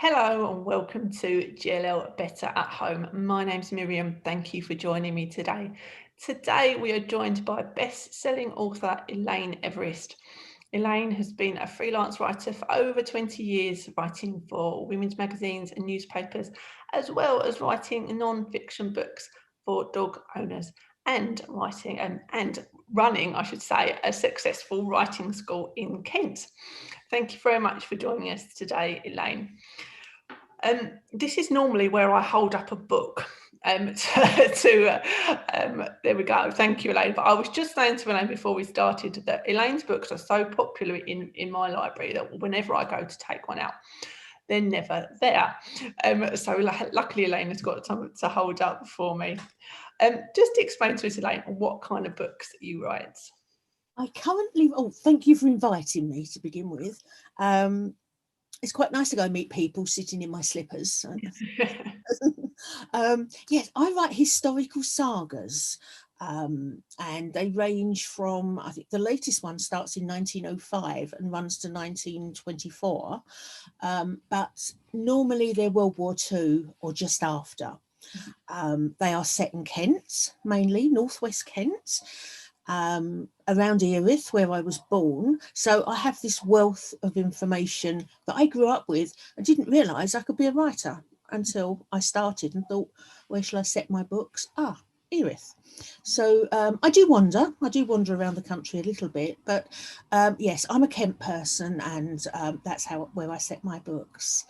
Hello and welcome to GLL Better at Home. My name's Miriam. Thank you for joining me today. Today we are joined by best-selling author Elaine Everest. Elaine has been a freelance writer for over 20 years, writing for women's magazines and newspapers, as well as writing non-fiction books for dog owners and writing and running, I should say, a successful writing school in Kent. Thank you very much for joining us today, Elaine. This is normally where I hold up a book. There we go. Thank you, Elaine. But I was just saying to Elaine before we started that Elaine's books are so popular in my library that whenever I go to take one out, they're never there. So luckily Elaine has got something to hold up for me. Just explain to us, Elaine, what kind of books that you write. Thank you for inviting me to begin with. It's quite nice to go and meet people sitting in my slippers. Yes, I write historical sagas, and they range from, I think the latest one starts in 1905 and runs to 1924, but normally they're World War II or just after. They are set in Kent, mainly northwest Kent. Around Erith, where I was born. So I have this wealth of information that I grew up with. I didn't realise I could be a writer until I started and thought, where shall I set my books? Erith. So I do wander around the country a little bit, but yes, I'm a Kent person, and that's where I set my books.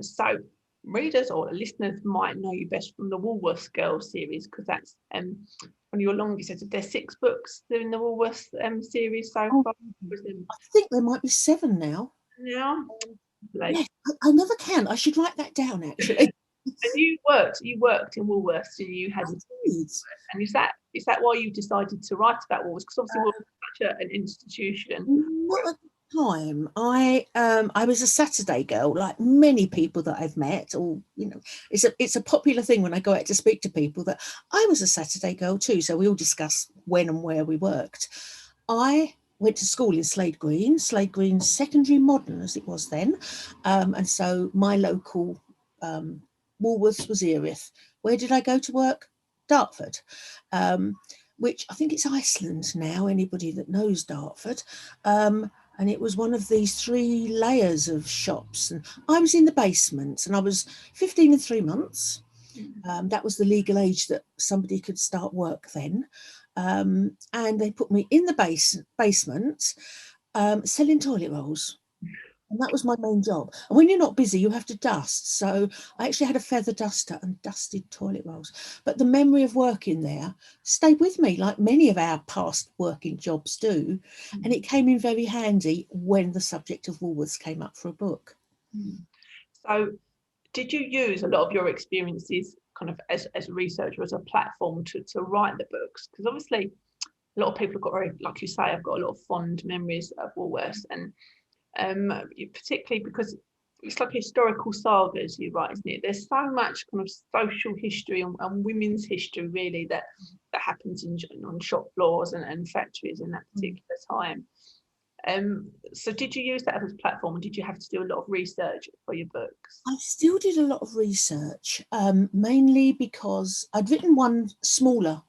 So readers or listeners might know you best from the Woolworths Girls series, because that's one of your longest. There's 6 books in the Woolworths series so far. I think there might be 7 now. Yeah. Yes, I never can. I should write that down, actually. And you worked in Woolworths, so you had, and is that why you decided to write about Woolworths? Because obviously Woolworths is such an institution. Not at the time. I was a Saturday girl, like many people that I've met. Or it's a popular thing when I go out to speak to people that I was a Saturday girl too. So we all discuss when and where we worked. I went to school in Slade Green Secondary Modern, as it was then, and so my local Woolworths was Erith. Where did I go to work? Dartford, which I think it's Iceland now, anybody that knows Dartford. And it was one of these 3 layers of shops. And I was in the basement, and I was 15 and 3 months. That was the legal age that somebody could start work then. And they put me in the basement selling toilet rolls. And that was my main job. And when you're not busy, you have to dust. So I actually had a feather duster and dusted toilet rolls. But the memory of working there stayed with me, like many of our past working jobs do. And it came in very handy when the subject of Woolworths came up for a book. So did you use a lot of your experiences kind of as a researcher, as a platform to write the books? Because obviously a lot of people have got very, like you say, I've got a lot of fond memories of Woolworths, and particularly because it's like historical sagas you write, isn't it? There's so much kind of social history and women's history really that happens on shop floors and factories in that particular time. So did you use that as a platform, or did you have to do a lot of research for your books? I still did a lot of research, mainly because I'd written one smaller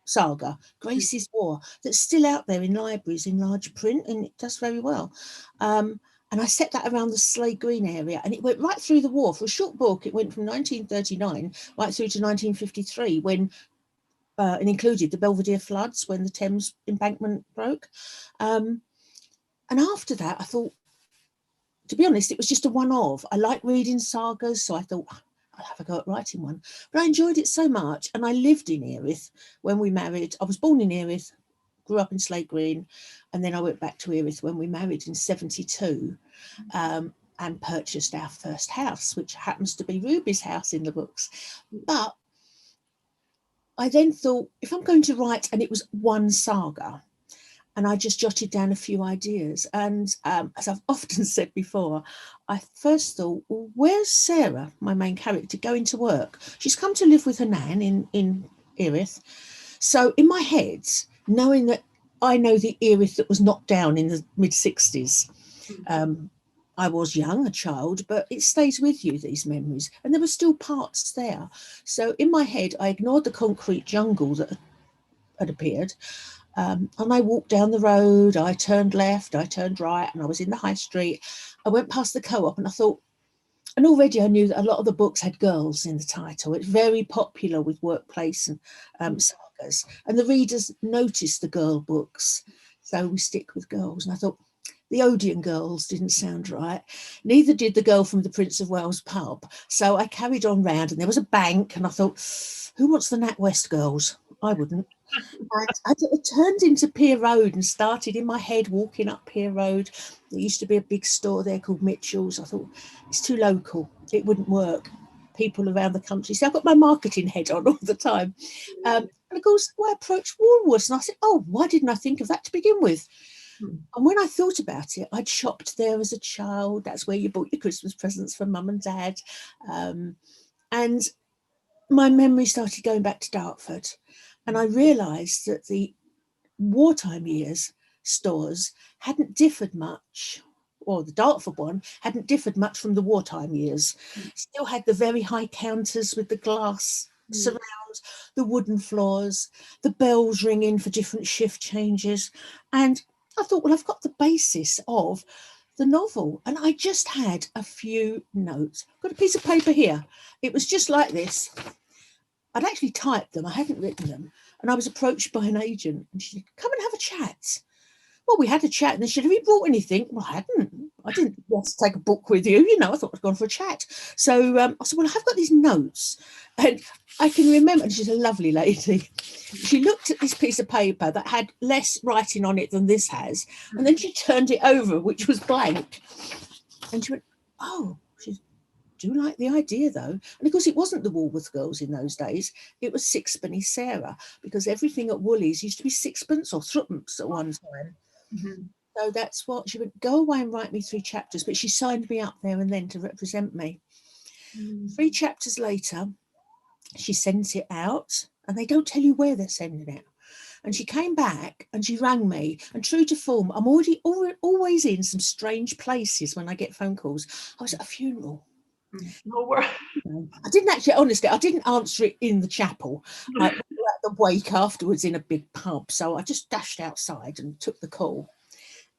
saga, Gracie's War, that's still out there in libraries in large print, and it does very well. And I set that around the Slade Green area, and it went right through the war. For a short book, it went from 1939 right through to 1953, when it included the Belvedere floods, when the Thames embankment broke. And after that, I thought, to be honest, it was just a one-off. I like reading sagas, so I thought I'll have a go at writing one. But I enjoyed it so much, and I lived in Erith when we married. I was born in Erith, grew up in Slade Green, and then I went back to Erith when we married in 72, and purchased our first house, which happens to be Ruby's house in the books. But I then thought, if I'm going to write, and it was one saga, and I just jotted down a few ideas. And as I've often said before, I first thought, well, where's Sarah, my main character, going to work? She's come to live with her nan in Erith. So in my head, knowing that I know the Erith that was knocked down in the mid-60s, I was young, a child, but it stays with you, these memories. And there were still parts there. So in my head, I ignored the concrete jungle that had appeared. And I walked down the road, I turned left, I turned right, and I was in the high street. I went past the co-op and I thought, and already I knew that a lot of the books had girls in the title. It's very popular with workplace and sagas. And the readers noticed the girl books. So we stick with girls. And I thought, the Odeon girls didn't sound right. Neither did the girl from the Prince of Wales pub. So I carried on round and there was a bank and I thought, who wants the NatWest girls? I wouldn't. And it turned into Pier Road and started in my head walking up Pier Road. There used to be a big store there called Mitchell's. I thought, it's too local. It wouldn't work. People around the country. So I've got my marketing head on all the time. And of course, I approached Woolworths and I said, oh, why didn't I think of that to begin with? And when I thought about it, I'd shopped there as a child. That's where you bought your Christmas presents for mum and dad. And my memory started going back to Dartford. And I realised that the wartime years stores hadn't differed much, or the Dartford one hadn't differed much from the wartime years. Still had the very high counters with the glass surrounds, the wooden floors, the bells ringing for different shift changes. And I thought, well, I've got the basis of the novel. And I just had a few notes. I've got a piece of paper here. It was just like this. I'd actually typed them, I hadn't written them. And I was approached by an agent and she said, come and have a chat. Well, we had a chat and they said, have you brought anything? Well, I hadn't. I didn't want to take a book with you. You know, I thought I'd gone for a chat. So I said, well, I have got these notes. And I can remember, and she's a lovely lady. She looked at this piece of paper that had less writing on it than this has. And then she turned it over, which was blank. And she went, oh, she's, do like the idea though. And of course, it wasn't the Woolworth girls in those days. It was Sixpenny Sarah, because everything at Woolies used to be sixpence or threepence at one time. So that's what she went, go away and write me 3 chapters. But she signed me up there and then to represent me. 3 chapters later, she sends it out and they don't tell you where they're sending it. And she came back and she rang me. And true to form, I'm always in some strange places when I get phone calls. I was at a funeral. I didn't actually, honestly, I didn't answer it in the chapel. I was at the wake afterwards in a big pub. So I just dashed outside and took the call.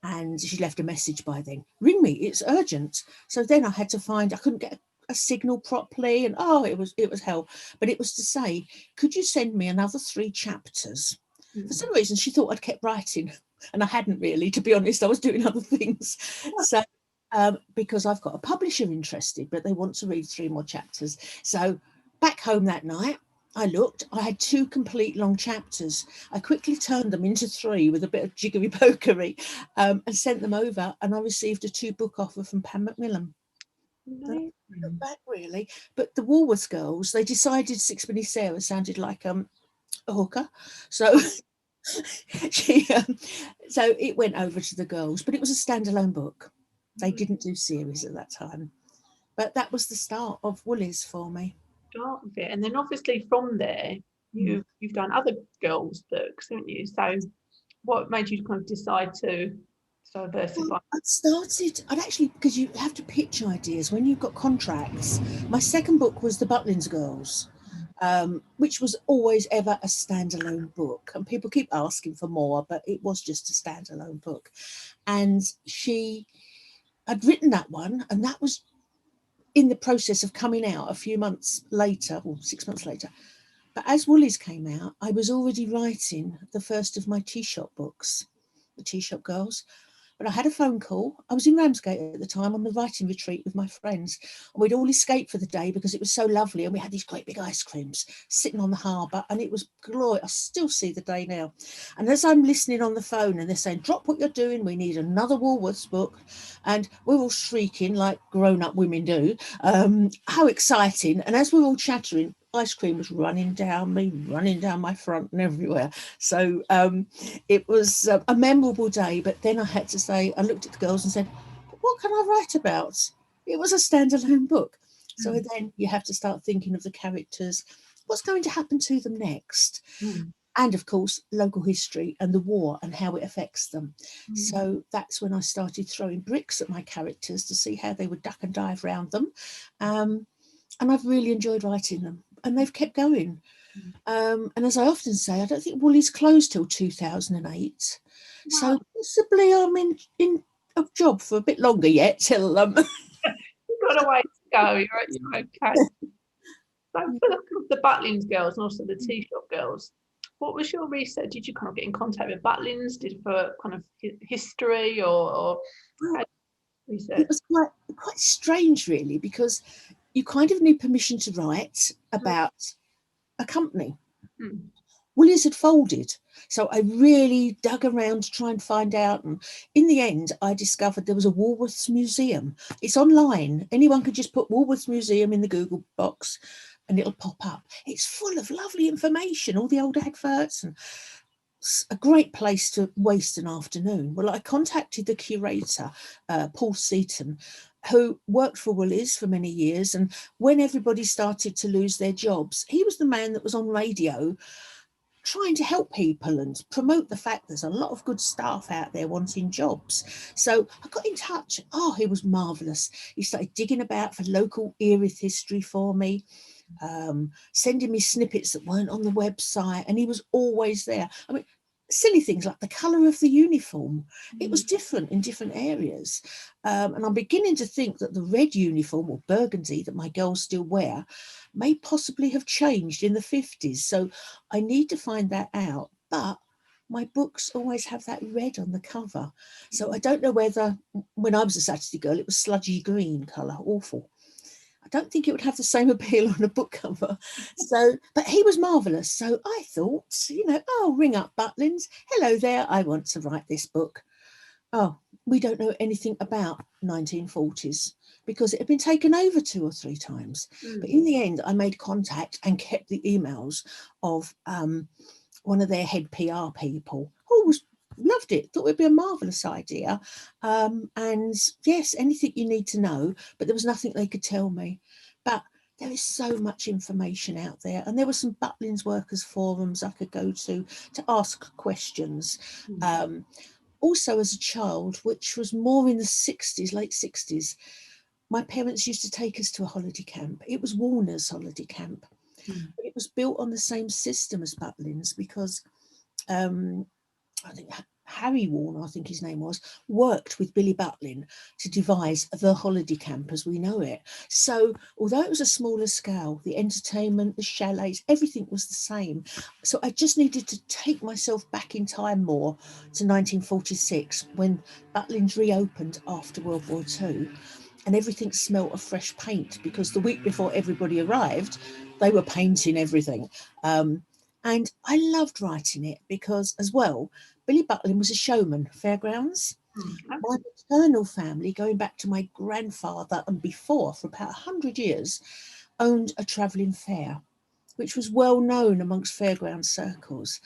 And she left a message by then. Ring me, it's urgent. So then I had to find, I couldn't get a signal properly. And it was hell. But it was to say, could you send me another 3 chapters? For some reason, she thought I'd kept writing. And I hadn't really, to be honest. I was doing other things. So because I've got a publisher interested, but they want to read 3 more chapters. So back home that night, I looked, I had 2 complete long chapters. I quickly turned them into 3 with a bit of jiggery pokery and sent them over. And I received a 2-book offer from Pam Macmillan. Not bad, really. But the Woolworths girls, they decided Sixpenny Sarah sounded like a hooker. So so it went over to the girls, but it was a standalone book. They didn't do series at that time. But that was the start of Woolies for me. Start with it. And then obviously from there, you've done other girls' books, haven't you? So what made you kind of decide to diversify? Well, I'd actually, because you have to pitch ideas when you've got contracts. My second book was the Butlins Girls, which was always ever a standalone book. And people keep asking for more, but it was just a standalone book. And I'd written that one, and that was in the process of coming out a few months later, or 6 months later. But as Woolies came out, I was already writing the first of my tea shop books, the Tea Shop Girls. But I had a phone call. I was in Ramsgate at the time on the writing retreat with my friends. And we'd all escaped for the day because it was so lovely. And we had these great big ice creams sitting on the harbour. And it was glorious. I still see the day now. And as I'm listening on the phone and they're saying, drop what you're doing. We need another Woolworths book. And we're all shrieking like grown-up women do. How exciting. And as we're all chattering, ice cream was running down me, running down my front and everywhere. So it was a memorable day. But then I had to say, I looked at the girls and said, what can I write about? It was a standalone book. So then you have to start thinking of the characters. What's going to happen to them next? and of course local history and the war and how it affects them. Mm. So that's when I started throwing bricks at my characters to see how they would duck and dive around them, and I've really enjoyed writing them, and they've kept going. And as I often say, I don't think Woolies closed till 2008, Wow. so possibly I'm in a job for a bit longer yet till You've got a way to go. You're okay. So for the Butlins girls and also the tea shop girls, what was your research? Did you kind of get in contact with Butlins? Did for kind of history or Well, research? it was quite strange really, because you kind of need permission to write about a company. Mm. Woolies had folded. So I really dug around to try and find out. And in the end, I discovered there was a Woolworths museum. It's online. Anyone could just put Woolworths Museum in the Google box and it'll pop up. It's full of lovely information, all the old adverts, and a great place to waste an afternoon. Well, I contacted the curator, Paul Seaton, who worked for Woolies for many years. And when everybody started to lose their jobs, he was the man that was on radio trying to help people and promote the fact there's a lot of good staff out there wanting jobs. So I got in touch. Oh, he was marvellous. He started digging about for local Erith history for me, sending me snippets that weren't on the website, and he was always there. I mean, silly things like the colour of the uniform. It was different in different areas. And I'm beginning to think that the red uniform, or burgundy, that my girls still wear may possibly have changed in the 50s. So I need to find that out. But my books always have that red on the cover. So I don't know whether, when I was a Saturday girl, it was sludgy green colour, awful. I don't think it would have the same appeal on a book cover. So, but he was marvellous. So I thought, oh, ring up Butlins. Hello there, I want to write this book. Oh, we don't know anything about 1940s because it had been taken over 2 or 3 times. But in the end, I made contact and kept the emails of one of their head PR people who loved it, thought it would be a marvellous idea. And yes, anything you need to know, but there was nothing they could tell me. But there is so much information out there. And there were some Butlins workers forums I could go to ask questions. Also, as a child, which was more in the 60s, late 60s, my parents used to take us to a holiday camp. It was Warner's holiday camp. But it was built on the same system as Butlins because I think Harry Warner, I think his name was, worked with Billy Butlin to devise the holiday camp as we know it. So although it was a smaller scale, the entertainment, the chalets, everything was the same. So I just needed to take myself back in time more to 1946 when Butlins reopened after World War II. And everything smelt of fresh paint because the week before everybody arrived, they were painting everything. And I loved writing it because, as well, Billy Butlin was a showman, fairgrounds. My maternal family, going back to my grandfather and before, for about 100 years, owned a travelling fair, which was well known amongst fairground circles.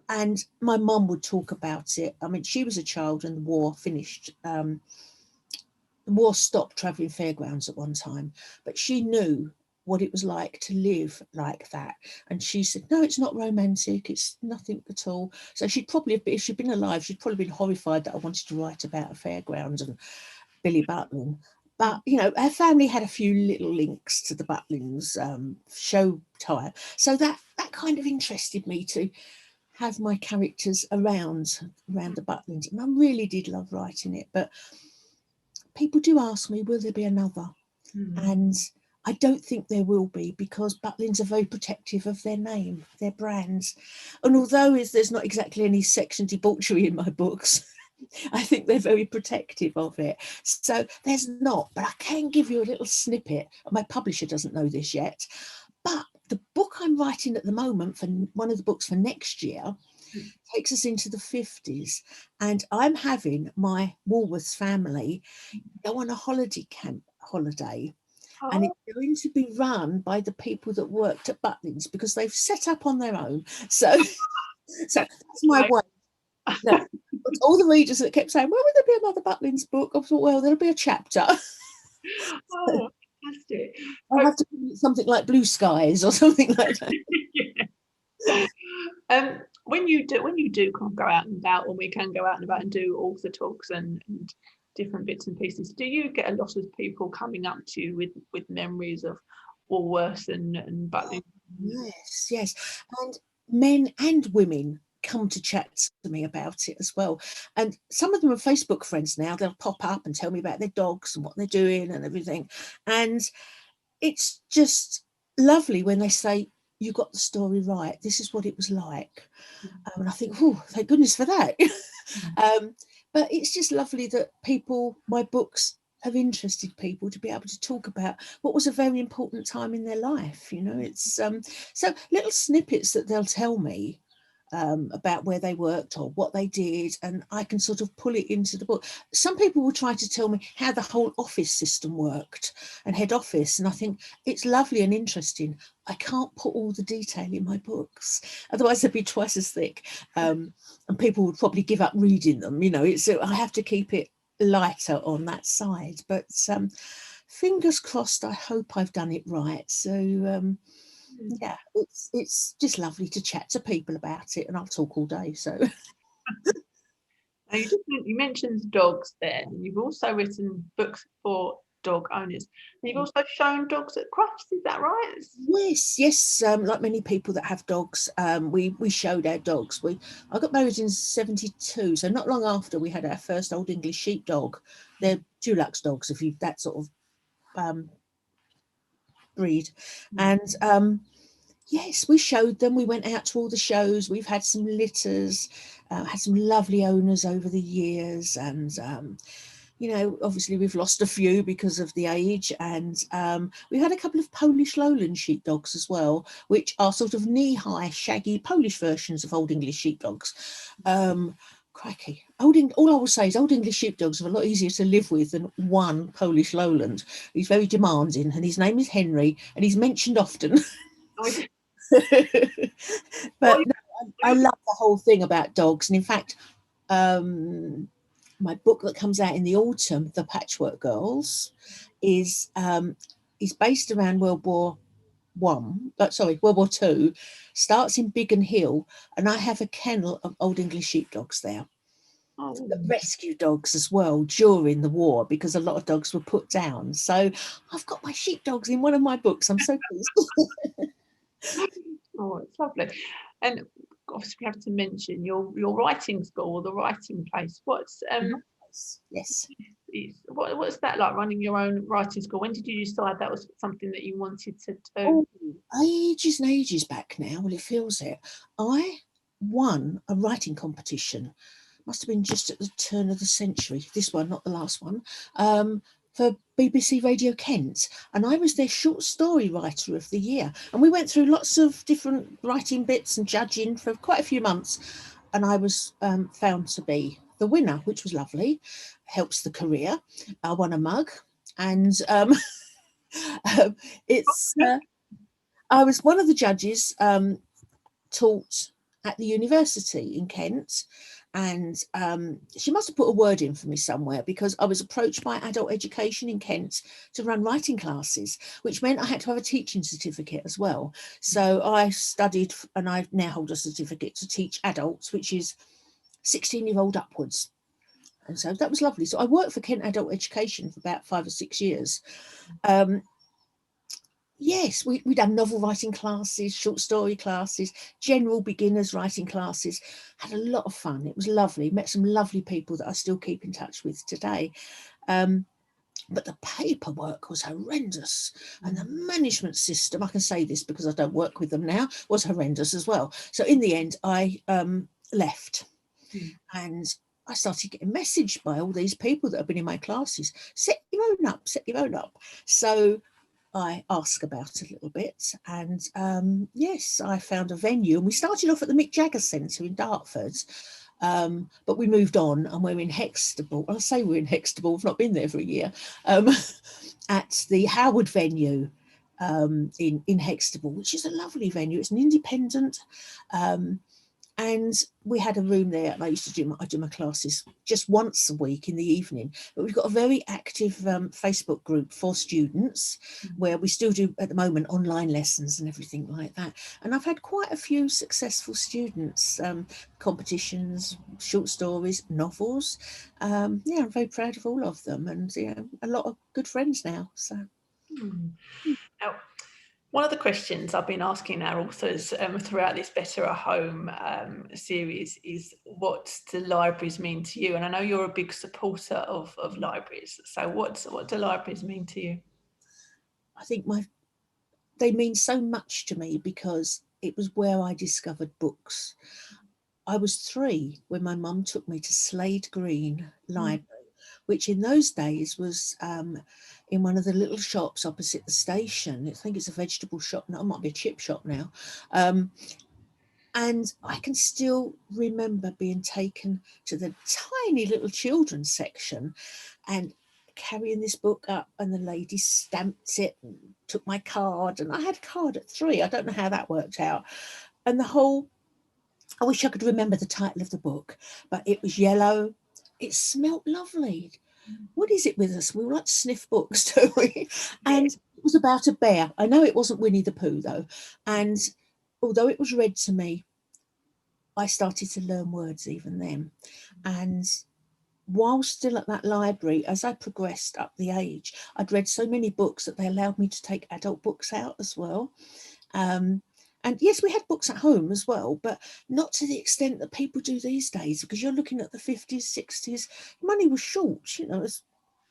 And my mum would talk about it. I mean, she was a child and the war finished. The war stopped travelling fairgrounds at one time, but she knew what it was like to live like that. And she said, no, it's not romantic. It's nothing at all. So she'd probably, if she'd been alive, she'd probably been horrified that I wanted to write about a fairground and Billy Butlin. But, her family had a few little links to the Butlins show tire. So that kind of interested me to have my characters around the Butlins. And I really did love writing it. But people do ask me, will there be another? And I don't think there will be because Butlins are very protective of their name, their brands. And although there's not exactly any sex and debauchery in my books, I think they're very protective of it. So there's not, but I can give you a little snippet. My publisher doesn't know this yet, but the book I'm writing at the moment, for one of the books for next year, takes us into the 50s. And I'm having my Woolworths family go on a holiday camp holiday. And it's going to be run by the people that worked at Butlins because they've set up on their own. So that's my way. All the readers that kept saying, well, will there be another Butlins book? I thought, well, there'll be a chapter. Oh, fantastic. I'll have to do something like Blue Skies or something like that. Yeah. When you do kind of go out and about, when we can go out and about and do author talks and different bits and pieces, do you get a lot of people coming up to you with memories of Woolworths and Butlins? Yes, yes. And men and women come to chat to me about it as well. And some of them are Facebook friends now. They'll pop up and tell me about their dogs and what they're doing and everything. And it's just lovely when they say, "You got the story right. This is what it was like." And I think, oh, thank goodness for that. um, but it's just lovely that my books have interested people to be able to talk about what was a very important time in their life. It's so little snippets that they'll tell me about where they worked or what they did, and I can sort of pull it into the book. Some people will try to tell me how the whole office system worked and head office, and I think it's lovely and interesting. I can't put all the detail in my books, otherwise they'd be twice as thick, and people would probably give up reading them. I have to keep it lighter on that side, but fingers crossed. I hope I've done it right. So yeah, it's just lovely to chat to people about it, and I'll talk all day. So Now you mentioned dogs there, and you've also written books for dog owners. And you've also shown dogs at crafts, is that right? yes. Like many people that have dogs, we showed our dogs. I got married in '72, so not long after we had our first Old English sheepdog. They're Dulux dogs, if you that sort of breed, and yes, we showed them. We went out to all the shows. We've had some litters, had some lovely owners over the years, and obviously we've lost a few because of the age, and we've had a couple of Polish lowland sheepdogs as well, which are sort of knee-high, shaggy Polish versions of Old English sheepdogs. Crikey. All I will say is Old English sheepdogs are a lot easier to live with than one Polish lowland. He's very demanding, and his name is Henry, and he's mentioned often. But no, I love the whole thing about dogs, and in fact, my book that comes out in the autumn, The Patchwork Girls, is based around World War Two, starts in Biggin Hill, and I have a kennel of Old English sheepdogs there. Rescue dogs as well during the war, because a lot of dogs were put down. So I've got my sheepdogs in one of my books. I'm so pleased. Oh, it's lovely. And obviously we have to mention your writing school or the writing place. What's Yes. what's that like, running your own writing school? When did you decide that was something that you wanted to do? Oh, ages and ages back now. Well, it feels it. I won a writing competition. Must have been just at the turn of the century. This one, not the last one. For BBC Radio Kent, and I was their short story writer of the year. And we went through lots of different writing bits and judging for quite a few months, and I was found to be the winner, which was lovely. Helps the career. I won a mug, and it's. I was one of the judges, taught at the university in Kent, and she must have put a word in for me somewhere, because I was approached by Adult Education in Kent to run writing classes, which meant I had to have a teaching certificate as well. So I studied, and I now hold a certificate to teach adults, which is 16-year-old upwards. And so that was lovely. So I worked for Kent Adult Education for about 5 or 6 years. Yes, we'd done novel writing classes, short story classes, general beginners writing classes. Had a lot of fun. It was lovely. Met some lovely people that I still keep in touch with today. But the paperwork was horrendous, and the management system, I can say this because I don't work with them now, was horrendous as well. So in the end, I left, and I started getting messaged by all these people that have been in my classes, set your own up, set your own up. So I asked about a little bit, and yes, I found a venue, and we started off at the Mick Jagger Centre in Dartford, but we moved on, and we're in Hextable. I say we're in Hextable, we've not been there for a year, at the Howard venue in Hextable, which is a lovely venue. It's an independent And we had a room there, and I do my classes just once a week in the evening. But we've got a very active Facebook group for students where we still do at the moment online lessons and everything like that. And I've had quite a few successful students, competitions, short stories, novels. Yeah, I'm very proud of all of them, and a lot of good friends now. So. Hmm. Now, one of the questions I've been asking our authors throughout this Better at Home series is, what do libraries mean to you? And I know you're a big supporter of libraries. So what do libraries mean to you? I think they mean so much to me because it was where I discovered books. I was 3 when my mum took me to Slade Green Mm. Library, which in those days was in one of the little shops opposite the station. I think it's a vegetable shop now, it might be a chip shop now. Um, and I can still remember being taken to the tiny little children's section and carrying this book up, and the lady stamped it and took my card. And I had a card at 3. I don't know how that worked out. And the whole I wish I could remember the title of the book, but it was yellow. It smelt lovely. What is it with us? We like to sniff books, don't we? Yeah. And it was about a bear. I know it wasn't Winnie the Pooh, though. And although it was read to me, I started to learn words even then. And while still at that library, as I progressed up the age, I'd read so many books that they allowed me to take adult books out as well. Um, and yes, we had books at home as well, but not to the extent that people do these days, because you're looking at the 50s, 60s. Money was short, and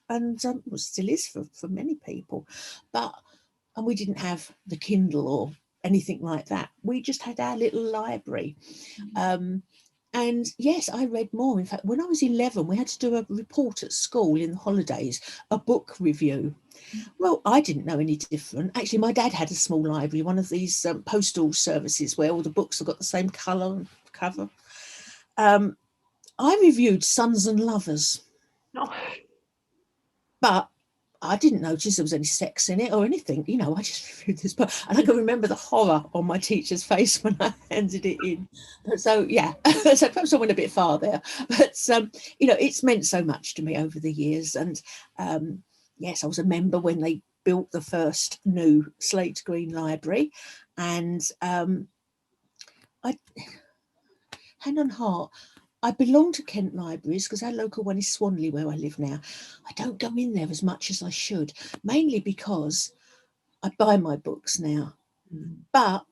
well, still is for many people. And we didn't have the Kindle or anything like that. We just had our little library. Um, and yes, I read more. In fact, when I was 11, we had to do a report at school in the holidays, a book review. Well, I didn't know any different. Actually, my dad had a small library, one of these postal services where all the books have got the same colour and cover. Um, I reviewed Sons and Lovers, No. but I didn't notice there was any sex in it or anything. I just reviewed this book. And I can remember the horror on my teacher's face when I handed it in. So, yeah, so perhaps I went a bit far there. But, it's meant so much to me over the years. And yes, I was a member when they built the first new slate green library. And I, hand on heart, I belong to Kent Libraries because our local one is Swanley, where I live now. I don't go in there as much as I should, mainly because I buy my books now. But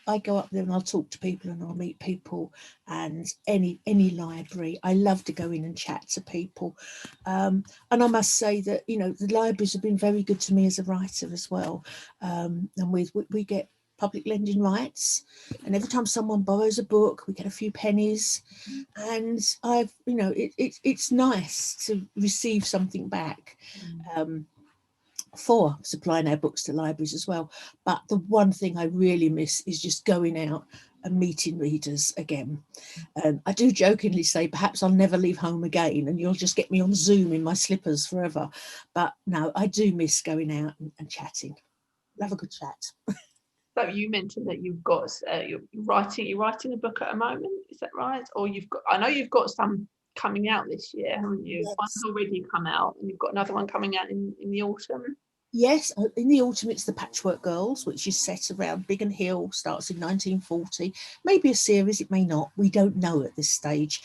I go up there and I'll talk to people and I'll meet people, and any library. I love to go in and chat to people. And I must say that, the libraries have been very good to me as a writer as well. And we get public lending rights, and every time someone borrows a book, we get a few pennies. And it's nice to receive something back. For supplying our books to libraries as well. But the one thing I really miss is just going out and meeting readers again. I do jokingly say perhaps I'll never leave home again and you'll just get me on Zoom in my slippers forever. But no, I do miss going out and chatting. Have a good chat. So you mentioned that you've got you're writing a book at a moment, is that right? Or I know you've got some coming out this year, haven't you? Yes. One's already come out and you've got another one coming out in the autumn. Yes, in the autumn it's the Patchwork Girls, which is set around Biggin Hill, starts in 1940. Maybe a series, it may not. We don't know at this stage.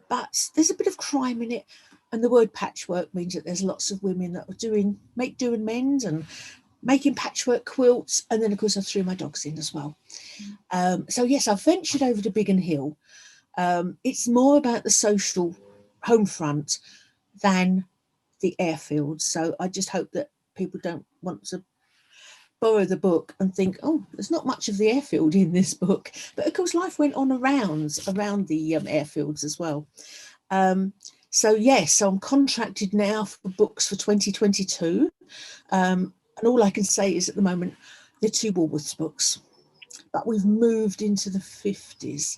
But there's a bit of crime in it. And the word patchwork means that there's lots of women that are make do and mend and making patchwork quilts. And then, of course, I threw my dogs in as well. So, yes, I've ventured over to Biggin Hill. It's more about the social home front than the airfields. So I just hope that people don't want to borrow the book and think, oh, there's not much of the airfield in this book. But of course, life went on around the airfields as well. So yes, so I'm contracted now for books for 2022. And all I can say is at the moment, they're 2 Woolworths books, but we've moved into the 50s.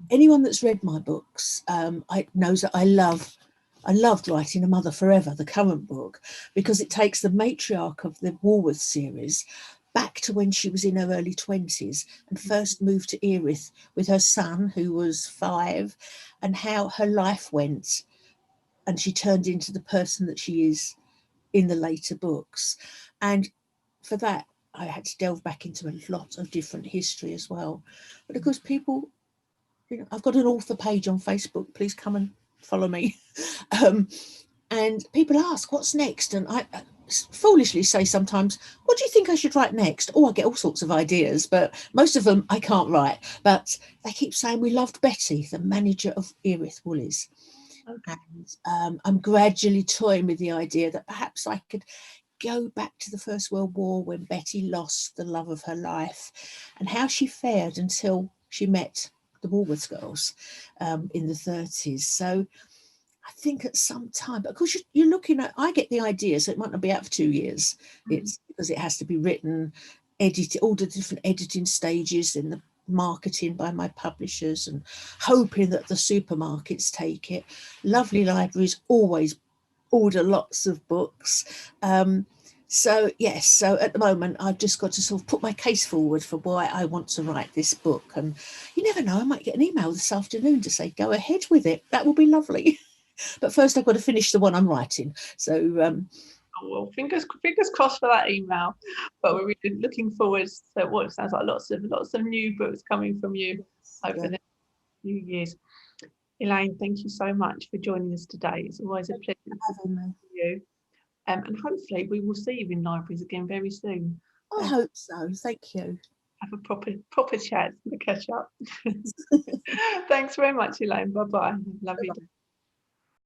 Anyone that's read my books knows that I loved writing A Mother Forever, the current book, because it takes the matriarch of the Woolworths series back to when she was in her early 20s and first moved to Erith with her son, who was 5, and how her life went. And she turned into the person that she is in the later books. And for that, I had to delve back into a lot of different history as well. But of course, people, I've got an author page on Facebook. Please come and follow me. Um, and people ask, what's next? And I foolishly say sometimes, what do you think I should write next? Oh, I get all sorts of ideas, but most of them I can't write. But they keep saying, we loved Betty, the manager of Erith Woolies. Okay. And I'm gradually toying with the idea that perhaps I could go back to the First World War when Betty lost the love of her life and how she fared until she met the Woolworths girls in the 30s. So I think at some time, but of course you're looking at, I get the idea, so it might not be out for 2 years. It's because it has to be written, edited, all the different editing stages and the marketing by my publishers and hoping that the supermarkets take it. Lovely libraries always order lots of books. So yes, so at the moment I've just got to sort of put my case forward for why I want to write this book. And you never know, I might get an email this afternoon to say, go ahead with it. That will be lovely. But first I've got to finish the one I'm writing. So Oh, well, fingers crossed for that email. But we're really looking forward to what sounds like lots of new books coming from you over yeah, the next few years. Elaine, thank you so much for joining us today. It's always a pleasure to see having me. you. And hopefully we will see you in libraries again very soon. I hope so. Thank you. Have a proper chat and catch up. Thanks very much, Elaine. Bye bye. Lovely day.